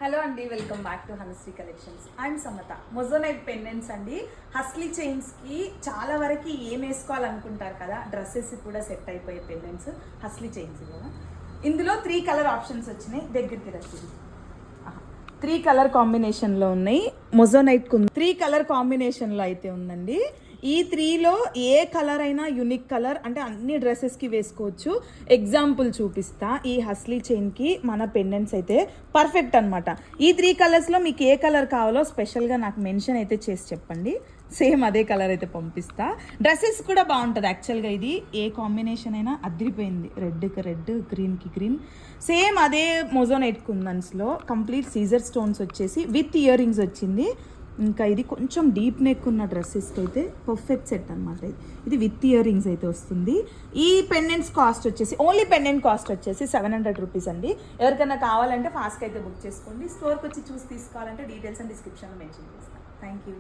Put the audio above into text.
Hello అండి, welcome back to Hanushree collections. I'm Samatha. Moissanite pendants అండి. హస్లీ చైన్స్కి చాలా వరకు ఏం వేసుకోవాలనుకుంటారు కదా, డ్రెస్సెస్ కూడా సెట్ అయిపోయే పెండెంట్స్ హస్లీ చైన్స్ కదా. ఇందులో 3 కలర్ ఆప్షన్స్ వచ్చినాయి. దగ్గరికి రసీదు 3 కలర్ కాంబినేషన్లో ఉన్నాయి. మొజోనైట్ 3 కలర్ కాంబినేషన్లో అయితే ఉందండి. ఈ 3లో ఏ కలర్ అయినా యూనిక్ కలర్, అంటే అన్ని డ్రెస్సెస్కి వేసుకోవచ్చు. ఎగ్జాంపుల్ చూపిస్తా. ఈ హస్లీ చైన్కి మన పెండెంట్స్ అయితే పర్ఫెక్ట్ అనమాట. ఈ 3 కలర్స్లో మీకు ఏ కలర్ కావాలో స్పెషల్గా నాకు మెన్షన్ అయితే చేసి చెప్పండి. సేమ్ అదే కలర్ అయితే పంపిస్తా. డ్రెస్సెస్ కూడా బాగుంటుంది. యాక్చువల్గా ఇది ఏ కాంబినేషన్ అయినా అదిరిపోయింది. రెడ్కి రెడ్, గ్రీన్కి గ్రీన్, సేమ్ అదే మొజోనైట్ కుందన్స్లో కంప్లీట్ సీజర్ స్టోన్స్ వచ్చేసి విత్ ఇయర్ రింగ్స్ వచ్చింది. ఇంకా ఇది కొంచెం డీప్ నెక్ ఉన్న డ్రెస్సెస్కి అయితే పర్ఫెక్ట్ సెట్ అనమాట. ఇది విత్ ఇయర్ రింగ్స్ అయితే వస్తుంది. ఈ పెండెంట్స్ కాస్ట్ వచ్చేసి, ఓన్లీ పెండెంట్ కాస్ట్ వచ్చేసి 700 రూపీస్ అండి. ఎవరికైనా కావాలంటే ఫాస్ట్గా అయితే బుక్ చేసుకోండి. స్టోర్కి వచ్చి చూసి తీసుకోవాలంటే డీటెయిల్స్ అండ్ డిస్క్రిప్షన్లో మెన్షన్ చేస్తాను. Thank you.